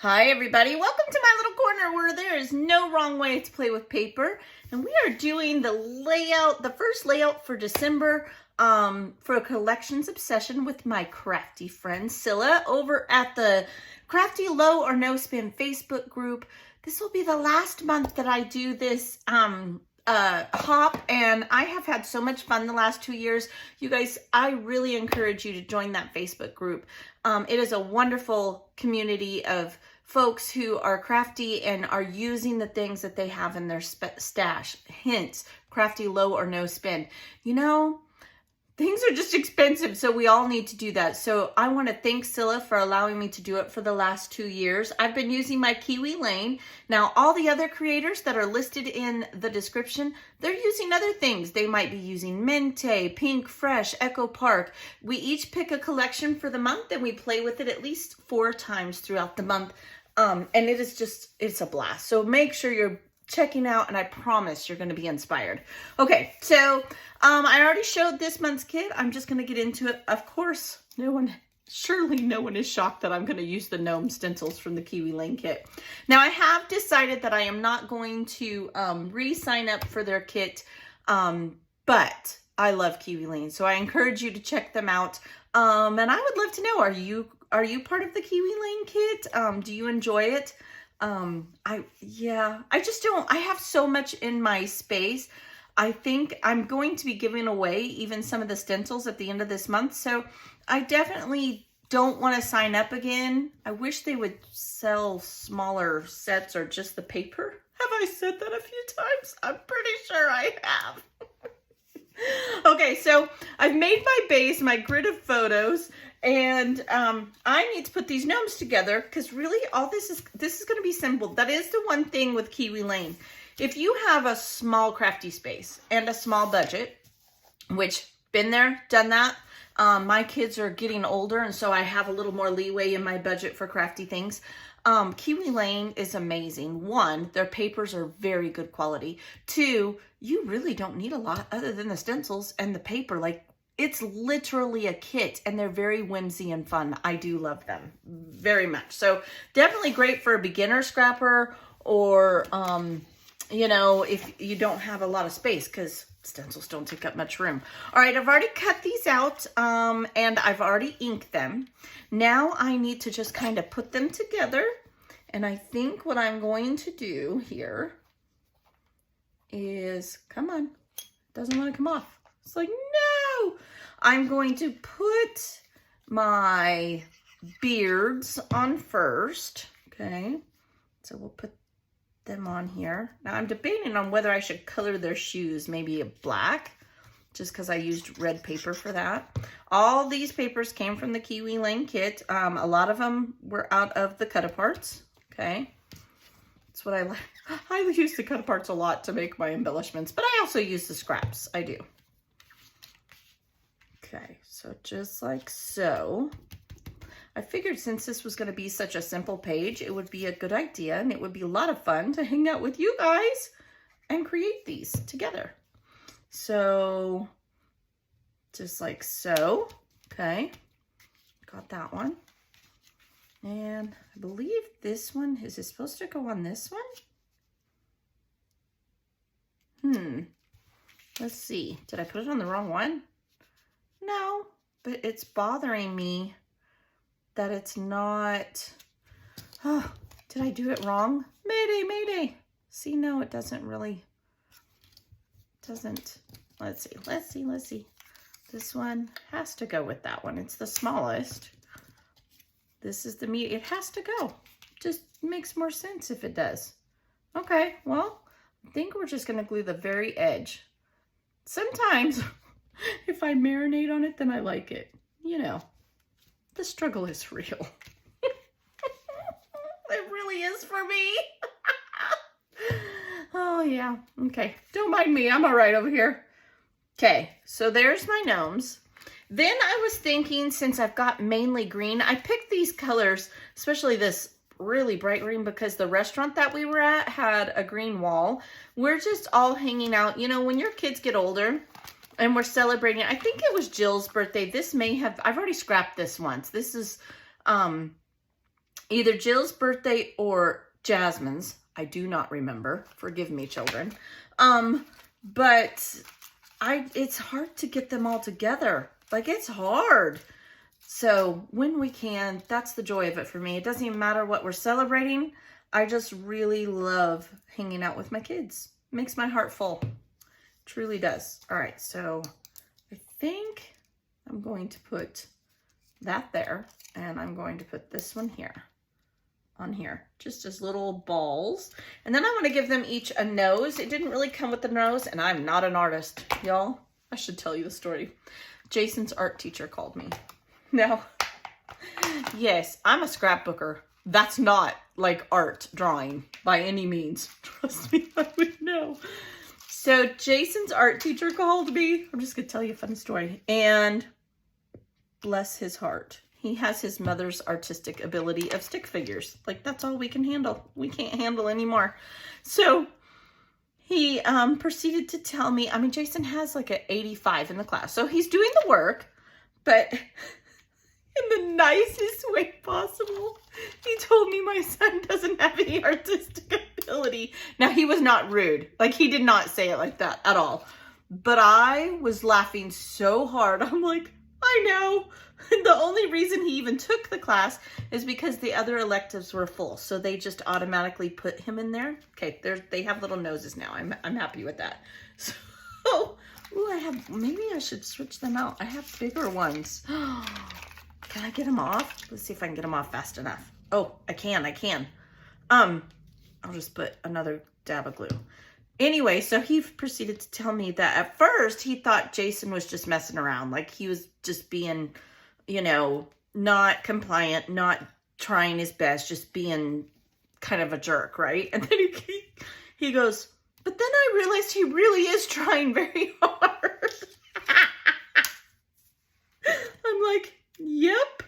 Hi everybody, welcome to my little corner where there is no wrong way to play with paper. And we are doing the first layout for December for a collections obsession with my crafty friend Scylla over at the Crafty Low or No Spin Facebook group. This will be the last month that I do this hop, and I have had so much fun the last 2 years. You guys, I really encourage you to join that Facebook group. It is a wonderful community of folks who are crafty and are using the things that they have in their stash. Hence, crafty low or no spend. You know, things are just expensive, so we all need to do that. So I want to thank Scylla for allowing me to do it for the last 2 years. I've been using my Kiwi lane. Now, all the other creators that are listed in the description, they're using other things. They might be using Mente, Pink Fresh, Echo Park. We each pick a collection for the month and we play with it at least 4 times throughout the month. And it is just, it's a blast. So make sure you're checking out, and I promise you're going to be inspired. Okay, so I already showed this month's kit. I'm just going to get into it. Of course, surely no one is shocked that I'm going to use the gnome stencils from the Kiwi Lane kit. Now, I have decided that I am not going to re-sign up for their kit, but I love Kiwi Lane, so I encourage you to check them out. And I would love to know, are you part of the Kiwi Lane kit? Do you enjoy it? I have so much in my space. I think I'm going to be giving away even some of the stencils at the end of this month. So I definitely don't want to sign up again. I wish they would sell smaller sets or just the paper. Have I said that a few times? I'm pretty sure I have. Okay, so I've made my base, my grid of photos, and I need to put these gnomes together because really all this is going to be simple. That is the one thing with Kiwi Lane. If you have a small crafty space and a small budget, which been there, done that. My kids are getting older, and so I have a little more leeway in my budget for crafty things. Kiwi Lane is amazing. 1, their papers are very good quality. 2, you really don't need a lot other than the stencils and the paper. Like, it's literally a kit, and they're very whimsy and fun. I do love them very much. So definitely great for a beginner scrapper, or, you know, if you don't have a lot of space, because stencils don't take up much room. All right, I've already cut these out, and I've already inked them. Now I need to just kind of put them together. And I think what I'm going to do here is, come on, doesn't want to come off. It's like, no! I'm going to put my beards on first, okay? So we'll put them on here. Now I'm debating on whether I should color their shoes, maybe a black, just because I used red paper for that. All these papers came from the Kiwi Lane kit. A lot of them were out of the cut-aparts, okay? That's what I like. I use the cut-aparts a lot to make my embellishments, but I also use the scraps. I do. Okay, so just like so. I figured since this was going to be such a simple page, it would be a good idea, and it would be a lot of fun to hang out with you guys and create these together. So, just like so. Okay, got that one. And I believe this one, is it supposed to go on this one? Let's see. Did I put it on the wrong one? No, but it's bothering me that it's not. Oh, did I do it wrong? Mayday, mayday. See, no, it doesn't really. Let's see. This one has to go with that one. It's the smallest. This is the medium. It has to go. Just makes more sense if it does. Okay, well, I think we're just going to glue the very edge. Sometimes if I marinate on it, then I like it. You know, the struggle is real. It really is for me. Oh, yeah. Okay. Don't mind me. I'm all right over here. Okay. So there's my gnomes. Then I was thinking, since I've got mainly green, I picked these colors, especially this really bright green, because the restaurant that we were at had a green wall. We're just all hanging out. You know, when your kids get older and we're celebrating, I think it was Jill's birthday. This may have, I've already scrapped this once. This is either Jill's birthday or Jasmine's. I do not remember. Forgive me, children. But it's hard to get them all together. Like, it's hard. So when we can, that's the joy of it for me. It doesn't even matter what we're celebrating. I just really love hanging out with my kids. Makes my heart full. Truly does. All right, so I think I'm going to put that there, and I'm going to put this one here, on here, just as little balls. And then I'm going to give them each a nose. It didn't really come with the nose, and I'm not an artist, y'all. I should tell you the story. Jason's art teacher called me. Now, yes, I'm a scrapbooker. That's not like art drawing by any means. Trust me, I would know. So Jason's art teacher called me. I'm just going to tell you a funny story. And bless his heart, he has his mother's artistic ability of stick figures. Like, that's all we can handle. We can't handle anymore. So he proceeded to tell me, I mean, Jason has like an 85 in the class. So he's doing the work, but in the nicest way possible. He told me my son doesn't have any artistic ability. Now, he was not rude. Like, he did not say it like that at all. But I was laughing so hard. I'm like, I know. The only reason he even took the class is because the other electives were full. So they just automatically put him in there. Okay, they have little noses now. I'm happy with that. So, ooh, maybe I should switch them out. I have bigger ones. Can I get them off? Let's see if I can get them off fast enough. Oh, I can. I'll just put another dab of glue. Anyway, so he proceeded to tell me that at first he thought Jason was just messing around. Like, he was just being, you know, not compliant, not trying his best, just being kind of a jerk, right? And then he goes, but then I realized he really is trying very hard. I'm like, yep.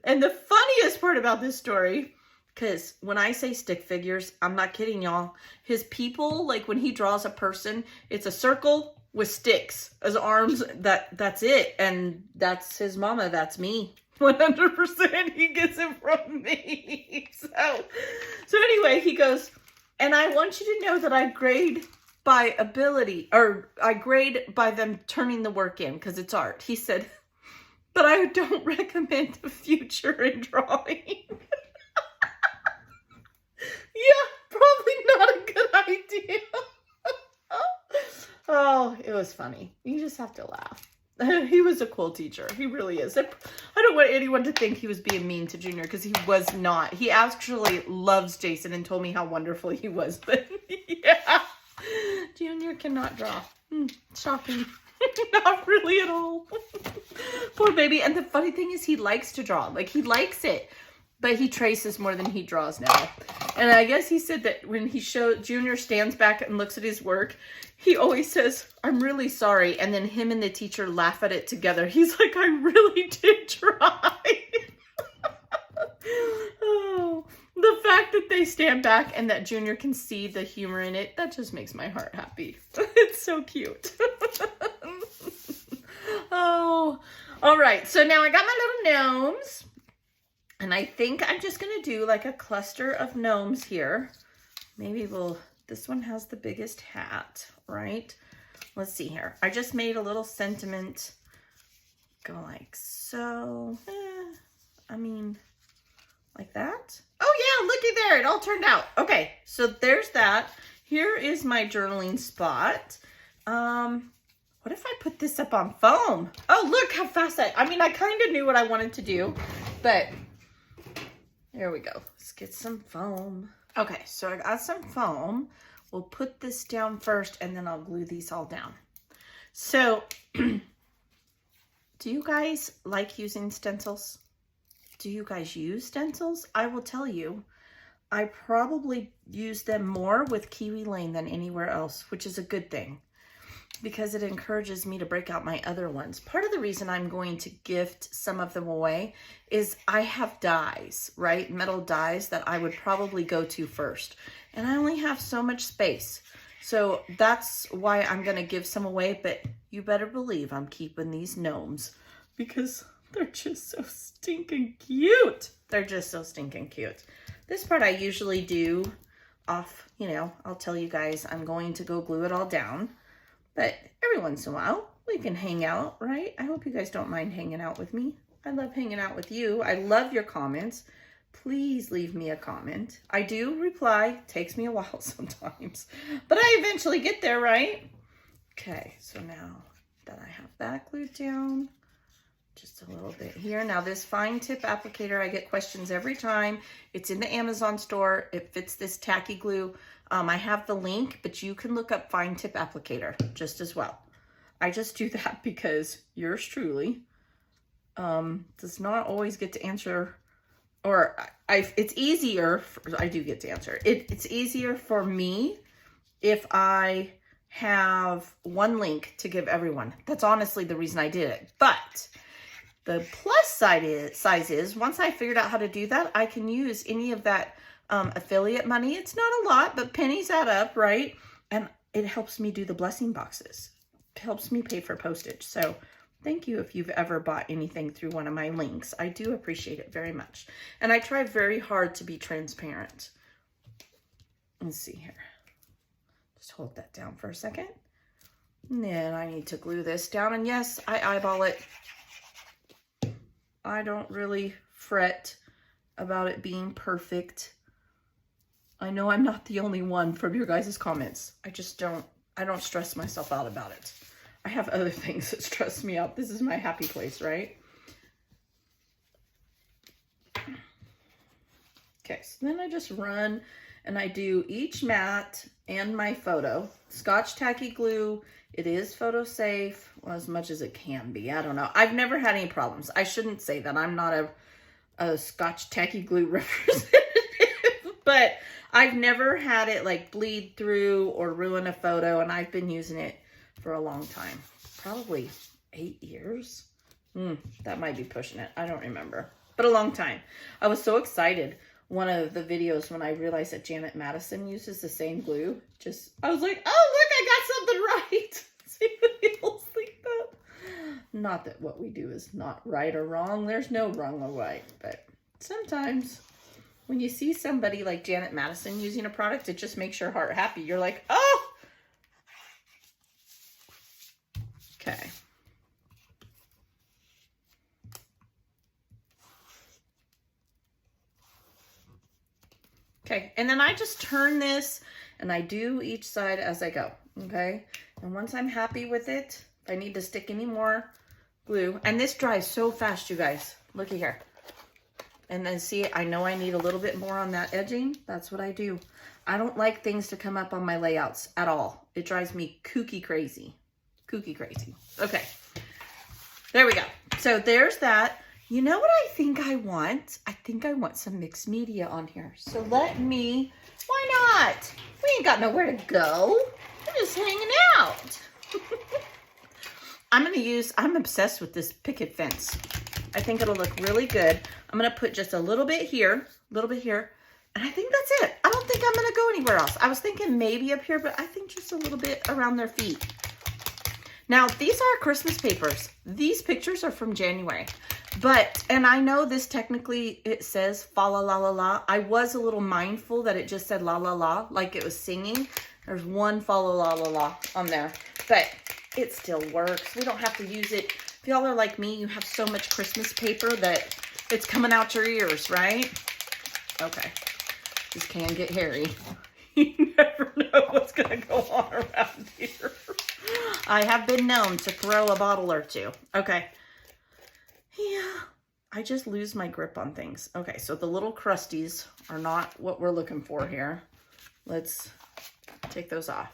And the funniest part about this story, because when I say stick figures, I'm not kidding, y'all. His people, like when he draws a person, it's a circle with sticks as arms. That's it. And that's his mama. That's me. 100% he gets it from me. So anyway, he goes, and I want you to know that I grade by ability, or I grade by them turning the work in because it's art. He said, but I don't recommend the future in drawing. Yeah, probably not a good idea. Oh, it was funny. You just have to laugh. He was a cool teacher. He really is. I don't want anyone to think he was being mean to Junior, because he was not. He actually loves Jason and told me how wonderful he was. But yeah, Junior cannot draw. Shocking. Not really at all. Poor baby. And the funny thing is, he likes to draw. Like, he likes it. But he traces more than he draws now. And I guess he said that when Junior stands back and looks at his work, he always says, I'm really sorry. And then him and the teacher laugh at it together. He's like, I really did try. Oh, the fact that they stand back and that Junior can see the humor in it, that just makes my heart happy. It's so cute. Oh, all right. So now I got my little gnomes. And I think I'm just going to do like a cluster of gnomes here. Maybe this one has the biggest hat, right? Let's see here. I just made a little sentiment. Go like so. I mean, like that. Oh yeah, looky there. It all turned out. Okay, so there's that. Here is my journaling spot. What if I put this up on foam? Oh, look how fast I mean, I kind of knew what I wanted to do, but there we go. Let's get some foam. Okay, so I got some foam. We'll put this down first, and then I'll glue these all down. So, do you guys like using stencils? Do you guys use stencils? I will tell you, I probably use them more with Kiwi Lane than anywhere else, which is a good thing, because it encourages me to break out my other ones. Part of the reason I'm going to gift some of them away is I have dies, right? Metal dies that I would probably go to first. And I only have so much space. So that's why I'm going to give some away. But you better believe I'm keeping these gnomes, because They're just so stinking cute. They're just so stinking cute. This part I usually do off, you know, I'll tell you guys I'm going to go glue it all down. But every once in a while, we can hang out, right? I hope you guys don't mind hanging out with me. I love hanging out with you. I love your comments. Please leave me a comment. I do reply. Takes me a while sometimes, but I eventually get there, right? Okay, so now that I have that glued down, just a little bit here. Now this fine tip applicator, I get questions every time. It's in the Amazon store. It fits this tacky glue. I have the link, but you can look up fine tip applicator just as well. I just do that because yours truly does not always get to answer, or it's easier, I do get to answer. It's easier for me if I have one link to give everyone. That's honestly the reason I did it. But the plus side is once I figured out how to do that, I can use any of that affiliate money. It's not a lot, but pennies add up, right? And it helps me do the blessing boxes. It helps me pay for postage. So thank you if you've ever bought anything through one of my links. I do appreciate it very much. And I try very hard to be transparent. Let's see here. Just hold that down for a second. And then I need to glue this down. And yes, I eyeball it. I don't really fret about it being perfect. I know I'm not the only one from your guys' comments. I don't stress myself out about it. I have other things that stress me out. This is my happy place, right? Okay, so then I just run and I do each mat and my photo. Scotch tacky glue. It is photo safe, well, as much as it can be. I don't know. I've never had any problems. I shouldn't say that. I'm not a Scotch tacky glue representative, but I've never had it like bleed through or ruin a photo, and I've been using it for a long time. Probably 8 years. That might be pushing it. I don't remember, but a long time. I was so excited. One of the videos when I realized that Janet Madison uses the same glue, I was like, oh, look, I got something right. See what else think that? Not that what we do is not right or wrong. There's no wrong or right, but sometimes when you see somebody like Janet Madison using a product, it just makes your heart happy. You're like, oh. Okay. Okay, and then I just turn this and I do each side as I go, okay? And once I'm happy with it, if I need to stick any more glue, and this dries so fast, you guys, looky here. And then see, I know I need a little bit more on that edging. That's what I do. I don't like things to come up on my layouts at all. It drives me kooky crazy. Kooky crazy. Okay, there we go. So there's that. You know what I think I want? I think I want some mixed media on here. So why not? We ain't got nowhere to go. We're just hanging out. I'm obsessed with this picket fence. I think it'll look really good. I'm gonna put just a little bit here, and I think that's it. I don't think I'm gonna go anywhere else. I was thinking maybe up here, but I think just a little bit around their feet. Now, these are Christmas papers. These pictures are from January. And I know this technically, it says fa la la la la. I was a little mindful that it just said la la la, like it was singing. There's one fa la la la la on there, but it still works. We don't have to use it. If y'all are like me, you have so much Christmas paper that it's coming out your ears, right? Okay, this can get hairy. You never know what's gonna go on around here. I have been known to throw a bottle or two. Okay. Yeah, I just lose my grip on things. Okay, so the little crusties are not what we're looking for here. Let's take those off.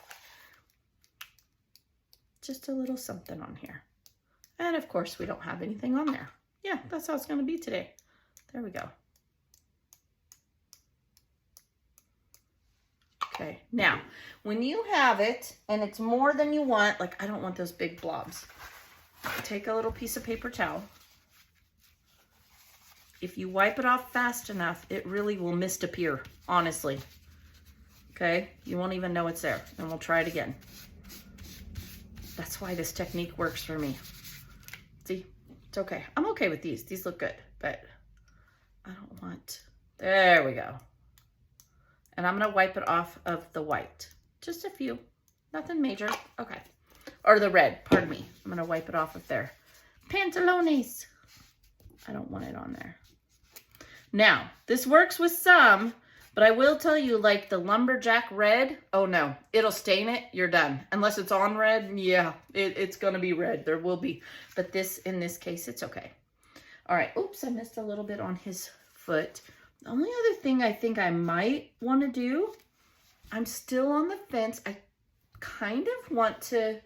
Just a little something on here. And of course, we don't have anything on there. Yeah, that's how it's going to be today. There we go. Okay, now, when you have it and it's more than you want, like I don't want those big blobs, take a little piece of paper towel. If you wipe it off fast enough, it really will mist appear, honestly. Okay, you won't even know it's there. And we'll try it again. That's why this technique works for me. See, It's okay. I'm okay with these. These look good, but I don't want, there we go. And I'm gonna wipe it off of the white. Just a few, nothing major. Okay. Or the red, pardon me. I'm gonna wipe it off of their pantalones. I don't want it on there. Now, this works with some, but I will tell you, like the lumberjack red, oh no, it'll stain it, you're done. Unless it's on red, yeah, it's gonna be red, there will be. But this, in this case, it's okay. All right, oops, I missed a little bit on his foot. The only other thing I think I might wanna do, I'm still on the fence. I kind of want to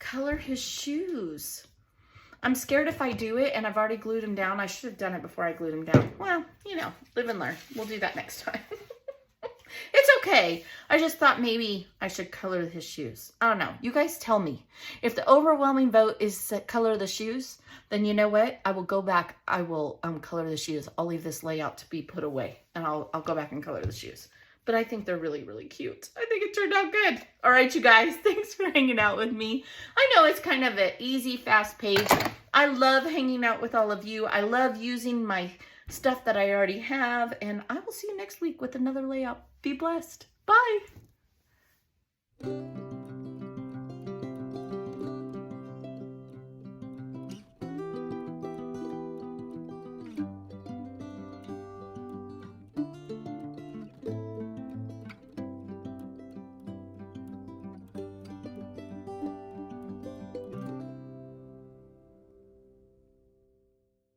color his shoes. I'm scared if I do it and I've already glued him down. I should have done it before I glued him down. Well, you know, live and learn. We'll do that next time. It's okay. I just thought maybe I should color his shoes. I don't know. You guys tell me. If the overwhelming vote is to color the shoes, then you know what? I will go back. I will color the shoes. I'll leave this layout to be put away and I'll go back and color the shoes. But I think they're really, really cute. I think it turned out good. All right, you guys, thanks for hanging out with me. I know it's kind of an easy, fast page. I love hanging out with all of you. I love using my stuff that I already have. And I will see you next week with another layout. Be blessed. Bye.